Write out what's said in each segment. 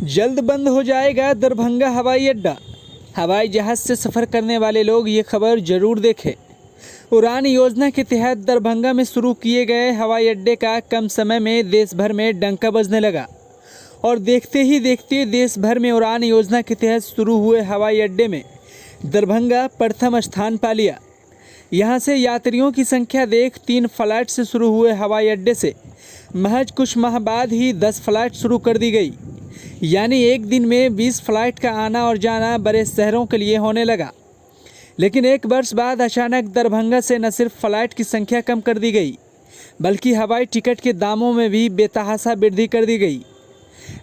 जल्द बंद हो जाएगा दरभंगा हवाई अड्डा। हवाई जहाज़ से सफ़र करने वाले लोग ये खबर जरूर देखें। उड़ान योजना के तहत दरभंगा में शुरू किए गए हवाई अड्डे का कम समय में देश भर में डंका बजने लगा और देखते ही देखते देश भर में उड़ान योजना के तहत शुरू हुए हवाई अड्डे में दरभंगा प्रथम स्थान पा लिया। यहाँ से यात्रियों की संख्या देख 3 फ्लाइट से शुरू हुए हवाई अड्डे से महज कुछ माह बाद ही 10 फ्लाइट शुरू कर दी गई। यानी एक दिन में 20 फ्लाइट का आना और जाना बड़े शहरों के लिए होने लगा। लेकिन एक वर्ष बाद अचानक दरभंगा से न सिर्फ फ्लाइट की संख्या कम कर दी गई बल्कि हवाई टिकट के दामों में भी बेतहाशा वृद्धि कर दी गई।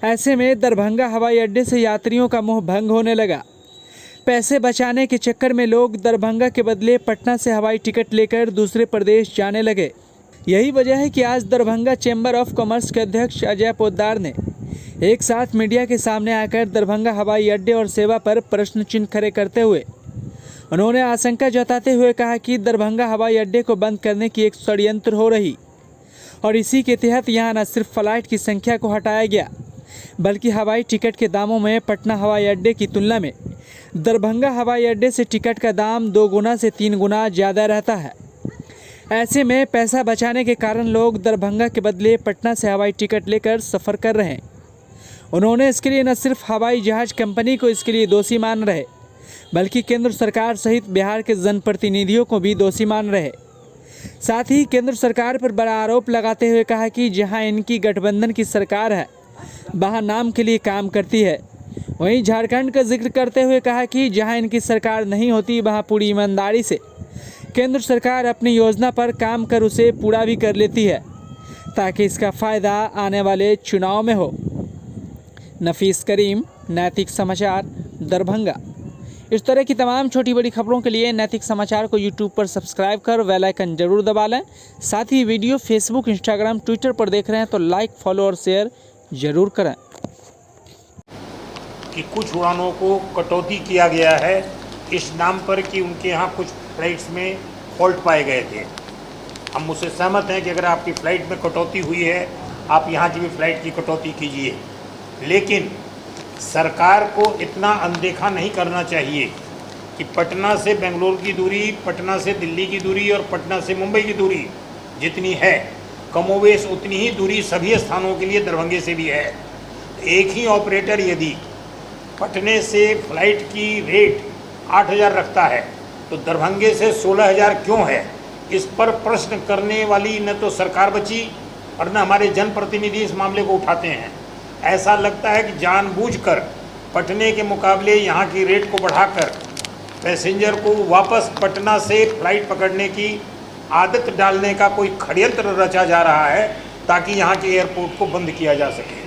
ऐसे में दरभंगा हवाई अड्डे से यात्रियों का मोह भंग होने लगा। पैसे बचाने के चक्कर में लोग दरभंगा के बदले पटना से हवाई टिकट लेकर दूसरे प्रदेश जाने लगे। यही वजह है कि आज दरभंगा चैम्बर ऑफ कॉमर्स के अध्यक्ष अजय पोद्दार ने एक साथ मीडिया के सामने आकर दरभंगा हवाई अड्डे और सेवा पर प्रश्न चिन्ह खड़े करते हुए उन्होंने आशंका जताते हुए कहा कि दरभंगा हवाई अड्डे को बंद करने की एक षड्यंत्र हो रही और इसी के तहत यहाँ न सिर्फ फ्लाइट की संख्या को हटाया गया बल्कि हवाई टिकट के दामों में पटना हवाई अड्डे की तुलना में दरभंगा हवाई अड्डे से टिकट का दाम 2 गुना से 3 गुना ज़्यादा रहता है। ऐसे में पैसा बचाने के कारण लोग दरभंगा के बदले पटना से हवाई टिकट लेकर सफ़र कर रहे हैं। उन्होंने इसके लिए न सिर्फ हवाई जहाज़ कंपनी को इसके लिए दोषी मान रहे बल्कि केंद्र सरकार सहित बिहार के जनप्रतिनिधियों को भी दोषी मान रहे। साथ ही केंद्र सरकार पर बड़ा आरोप लगाते हुए कहा कि जहां इनकी गठबंधन की सरकार है वहां नाम के लिए काम करती है। वहीं झारखंड का जिक्र करते हुए कहा कि जहां इनकी सरकार नहीं होती वहां पूरी ईमानदारी से केंद्र सरकार अपनी योजना पर काम कर उसे पूरा भी कर लेती है ताकि इसका फ़ायदा आने वाले चुनाव में हो। नफीस करीम, नैतिक समाचार, दरभंगा। इस तरह की तमाम छोटी बड़ी खबरों के लिए नैतिक समाचार को यूट्यूब पर सब्सक्राइब कर बेल आइकन जरूर दबा लें। साथ ही वीडियो फेसबुक, इंस्टाग्राम, ट्विटर पर देख रहे हैं तो लाइक, फॉलो और शेयर जरूर करें। कि कुछ उड़ानों को कटौती किया गया है इस नाम पर कि उनके यहाँ कुछ फ्लाइट्स में फॉल्ट पाए गए थे। हम उससे सहमत हैं कि अगर आपकी फ़्लाइट में कटौती हुई है आप यहाँ की भी फ़्लाइट की कटौती कीजिए, लेकिन सरकार को इतना अनदेखा नहीं करना चाहिए कि पटना से बेंगलोर की दूरी, पटना से दिल्ली की दूरी और पटना से मुंबई की दूरी जितनी है कमोवेश उतनी ही दूरी सभी स्थानों के लिए दरभंगे से भी है। एक ही ऑपरेटर यदि पटने से फ़्लाइट की रेट 8,000 रखता है तो दरभंगे से 16,000 क्यों है? इस पर प्रश्न करने वाली न तो सरकार बची और न हमारे जनप्रतिनिधि इस मामले को उठाते हैं। ऐसा लगता है कि जानबूझकर पटने के मुकाबले यहाँ की रेट को बढ़ाकर पैसेंजर को वापस पटना से फ्लाइट पकड़ने की आदत डालने का कोई षड्यंत्र रचा जा रहा है ताकि यहाँ के एयरपोर्ट को बंद किया जा सके।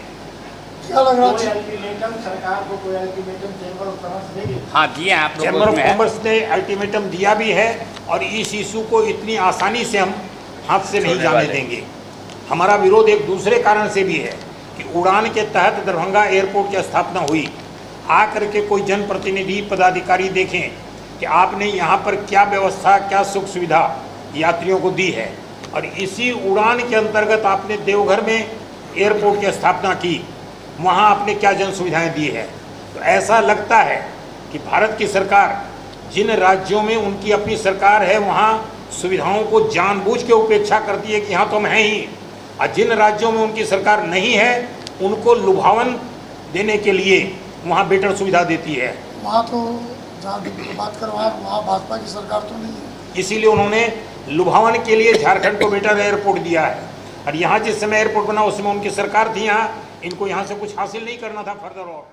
क्या लग रहा है अल्टीमेटम सरकार को? कोई अल्टीमेटम चैम्बर ऑफ कॉमर्स देगी? हाँ दिया है, चैम्बर ऑफ कॉमर्स ने अल्टीमेटम दिया भी है और इस इशू को इतनी आसानी से हम हाथ से नहीं जाने देंगे। हमारा विरोध एक दूसरे कारण से भी है कि उड़ान के तहत दरभंगा एयरपोर्ट की स्थापना हुई, आकर के कोई जनप्रतिनिधि पदाधिकारी देखें कि आपने यहाँ पर क्या व्यवस्था, क्या सुख सुविधा यात्रियों को दी है। और इसी उड़ान के अंतर्गत आपने देवघर में एयरपोर्ट की स्थापना की, वहाँ आपने क्या जन सुविधाएँ दी है। तो ऐसा लगता है कि भारत की सरकार जिन राज्यों में उनकी अपनी सरकार है वहाँ सुविधाओं को जानबूझ के उपेक्षा करती है कि यहाँ तो हम हैं ही, और जिन राज्यों में उनकी सरकार नहीं है उनको लुभावन देने के लिए वहाँ बेटर सुविधा देती है। वहाँ तो जहाँ बात कर वहाँ भाजपा की सरकार तो नहीं है, इसीलिए उन्होंने लुभावन के लिए झारखंड को बेटर एयरपोर्ट दिया है। और यहाँ जिस समय एयरपोर्ट बना उस समय उनकी सरकार थी, यहाँ इनको यहाँ से कुछ हासिल नहीं करना था फर्दर और